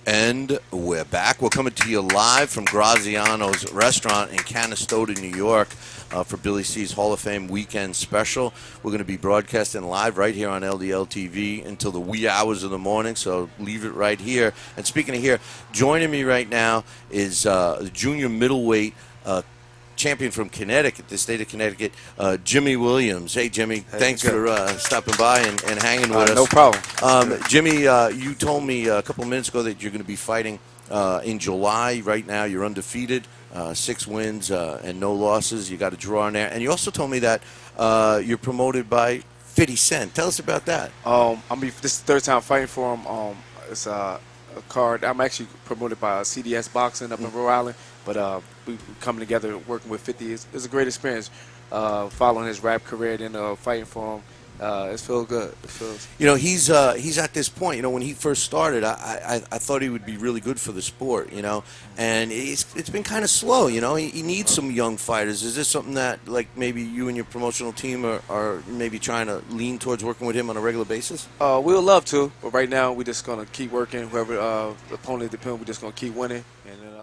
And we're back. We're coming to you live from Grazianos restaurant in Canastota, New York, for Billy C's Hall of Fame weekend special. We're going to be broadcasting live right here on LDLTV until the wee hours of the morning, so leave it right here. And speaking of here, joining me right now is the junior middleweight champion from Connecticut, the state of Connecticut, Jimmie Williams. Hey, Jimmie, thanks for stopping by and hanging with us. No problem. Jimmie, you told me a couple of minutes ago that you're going to be fighting in July. Right now, you're undefeated, 6 wins and no losses. You got a draw in there. And you also told me that you're promoted by 50 Cent. Tell us about that. This is the third time fighting for him. It's a card. I'm actually promoted by CDS Boxing up in Rhode Island. But we coming together, working with 50. It's a great experience, following his rap career and fighting for him. It feels good. It feels. You know, he's at this point. You know, when he first started, I thought he would be really good for the sport. You know, and it's been kind of slow. You know, he needs some young fighters. Is this something that, like, maybe you and your promotional team are maybe trying to lean towards working with him on a regular basis? We would love to, but right now we're just gonna keep working. Whoever the opponent depends, we're just gonna keep winning. And then,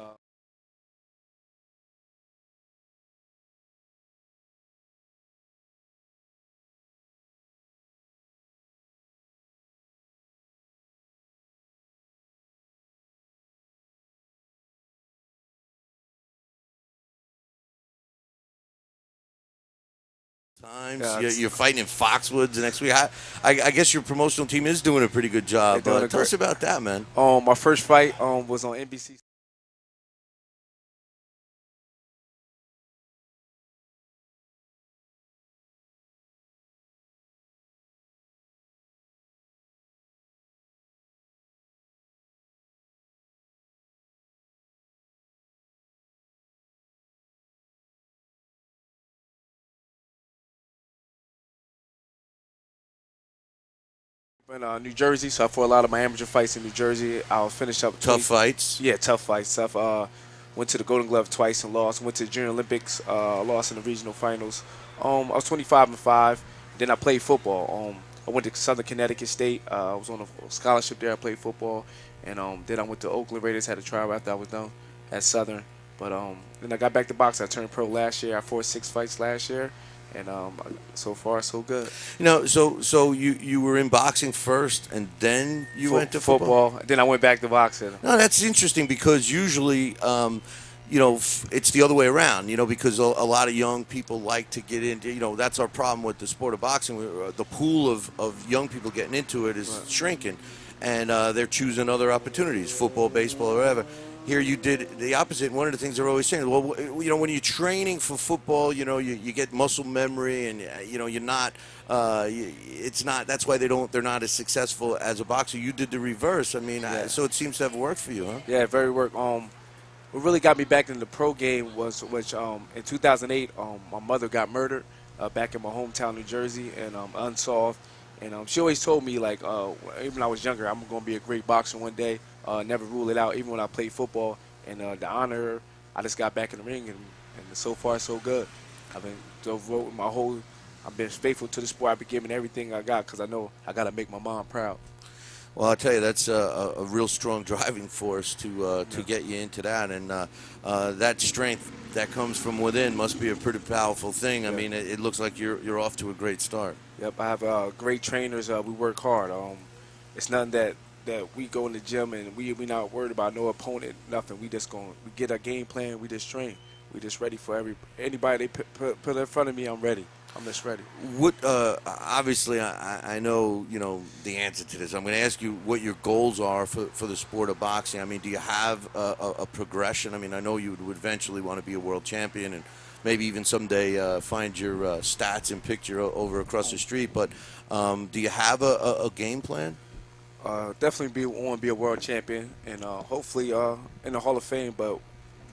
You're fighting in Foxwoods next week. I guess your promotional team is doing a pretty good job. Tell us about that, man. My first fight was on NBC. In New Jersey, so I fought a lot of my amateur fights in New Jersey. I'll finish up tough fights. Yeah, tough fights. Went to the Golden Glove twice and lost. Went to the Junior Olympics, lost in the regional finals. I was 25-5. Then I played football. I went to Southern Connecticut State. I was on a scholarship there. I played football, and then I went to Oakland Raiders. Had a trial after I was done at Southern. But then I got back to boxing. I turned pro last year. I fought 6 fights last year. And so far, so good. You know, so you were in boxing first, and then you went to football. Then I went back to boxing. No, that's interesting because usually, you know, it's the other way around. You know, because a lot of young people like to get into. You know, that's our problem with the sport of boxing. The pool of young people getting into it is shrinking, and they're choosing other opportunities, football, baseball, or whatever. Here you did the opposite. One of the things they're always saying, well, you know, when you're training for football, you know, you get muscle memory, and you know, you're not. It's not. That's why they're not as successful as a boxer. You did the reverse. I mean, so it seems to have worked for you, huh? Yeah, very work. What really got me back in the pro game was which in 2008, my mother got murdered back in my hometown, New Jersey, and unsolved. And she always told me, like, even when I was younger, I'm going to be a great boxer one day. Never rule it out, even when I played football. And to honor her, I just got back in the ring, and so far, so good. I've been devoting I've been faithful to the sport. I've been giving everything I got because I know I got to make my mom proud. Well, I'll tell you, that's a real strong driving force to get you into that. And that strength that comes from within must be a pretty powerful thing. Yeah. I mean, it looks like you're off to a great start. Yep, I have great trainers. We work hard. It's nothing that we go in the gym and we not worried about no opponent, nothing. We get a game plan. We just train. We just ready for anybody they put in front of me. I'm ready. I'm just ready. What? Obviously, I know you know the answer to this. I'm going to ask you what your goals are for the sport of boxing. I mean, do you have a progression? I mean, I know you would eventually want to be a world champion and maybe even someday find your stats and picture over across the street. But do you have a game plan? Definitely want to be a world champion and hopefully in the Hall of Fame. But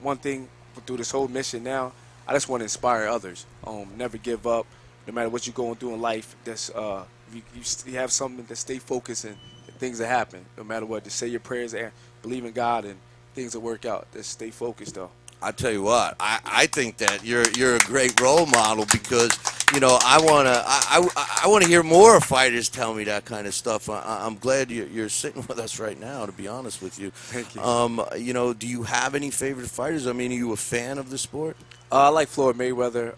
one thing through this whole mission now, I just want to inspire others. Never give up, no matter what you're going through in life. Just you have something to stay focused and things that happen. No matter what, just say your prayers and believe in God and things will work out. Just stay focused, though. I tell you what, I think that you're a great role model because you know, I want to hear more fighters tell me that kind of stuff. I'm glad you're sitting with us right now, to be honest with you. Thank you. You know, do you have any favorite fighters? I mean, are you a fan of the sport? I like Floyd Mayweather,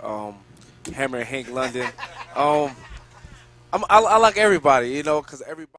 Hammer and Hank London. I like everybody, you know, because everybody.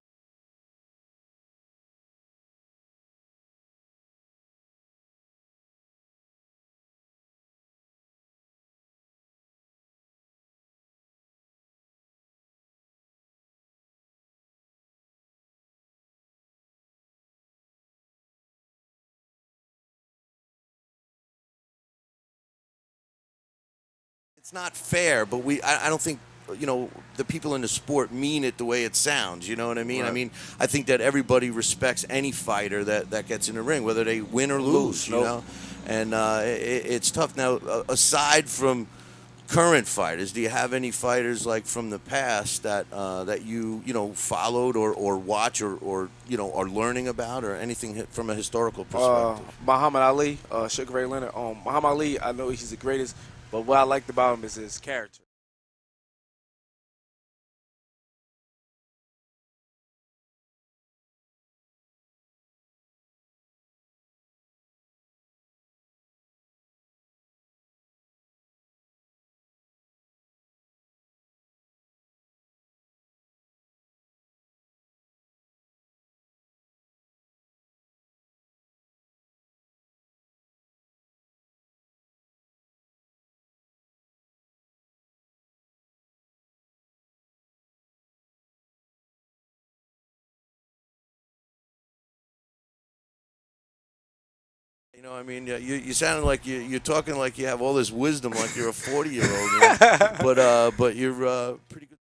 It's not fair, but I don't think, you know, the people in the sport mean it the way it sounds. You know what I mean? Right. I mean, I think that everybody respects any fighter that gets in the ring, whether they win or lose. You Nope. know, and it's tough. Now, aside from current fighters, do you have any fighters like from the past that that you know followed or watch or you know are learning about or anything from a historical perspective? Muhammad Ali, Sugar Ray Leonard. Muhammad Ali, I know he's the greatest, but what I liked about him is his character. You know, I mean, you sound like you're talking like you have all this wisdom, like you're a 40-year-old. You know? But you're pretty good.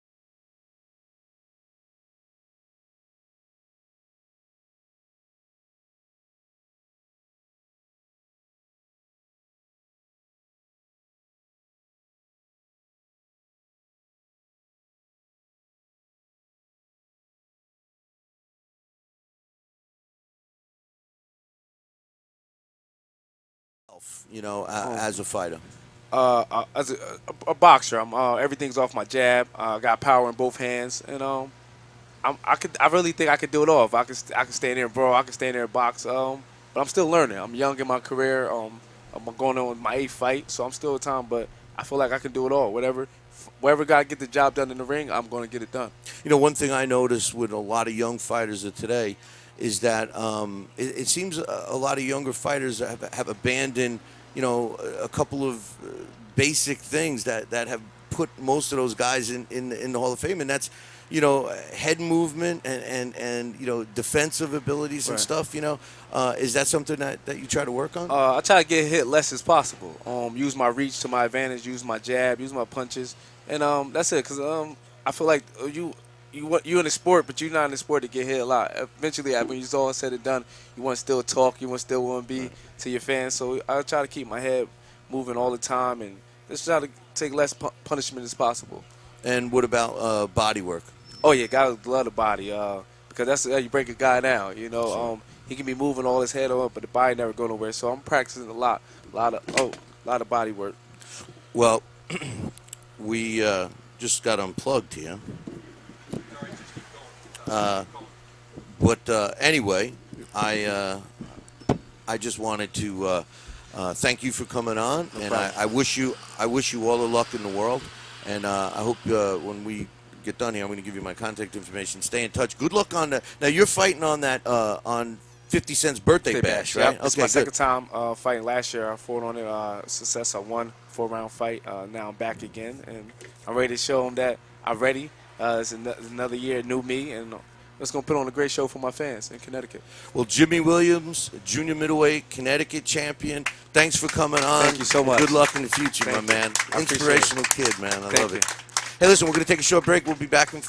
You know, as a fighter. As a boxer, I'm everything's off my jab. I got power in both hands, and I really think I could do it all. If I can stand there and brawl, I can stand there and box. But I'm still learning. I'm young in my career. I'm going on with my 8th fight, so I'm still a time. But I feel like I can do it all. Whatever got to get the job done in the ring, I'm going to get it done. You know, one thing I noticed with a lot of young fighters of today is that it seems a lot of younger fighters have abandoned, you know, a couple of basic things that have put most of those guys in the Hall of Fame, and that's, you know, head movement and you know, defensive abilities and Right. stuff. You know, is that something that you try to work on? I try to get hit less as possible. Use my reach to my advantage. Use my jab. Use my punches, and that's it. Cause I feel like you in the sport, but you're not in the sport to get hit a lot. Eventually, when it's all said and done, you want to still talk. You want to still want to be to your fans. So I try to keep my head moving all the time and just try to take less punishment as possible. And what about body work? Oh yeah, gotta love the body, because that's how you break a guy down. You know, Sure. he can be moving all his head up, but the body never go nowhere. So I'm practicing a lot of body work. Well, we just got unplugged here. But anyway, I just wanted to thank you for coming on, and I wish you all the luck in the world. And I hope when we get done here, I'm going to give you my contact information. Stay in touch. Good luck on that. Now you're fighting on that on 50 Cent's birthday bash, right? Yep. It's my second time fighting. Last year I fought on it. Success. I won 4-round fight. Now I'm back again, and I'm ready to show them that I'm ready. It's another year, new me, and it's going to put on a great show for my fans in Connecticut. Well, Jimmie Williams, junior middleweight, Connecticut champion. Thanks for coming on. Thank you so much. Good luck in the future, Thank my you. man. I appreciate Inspirational kid, man. I Thank love you. it. Hey, listen, we're going to take a short break. We'll be back in.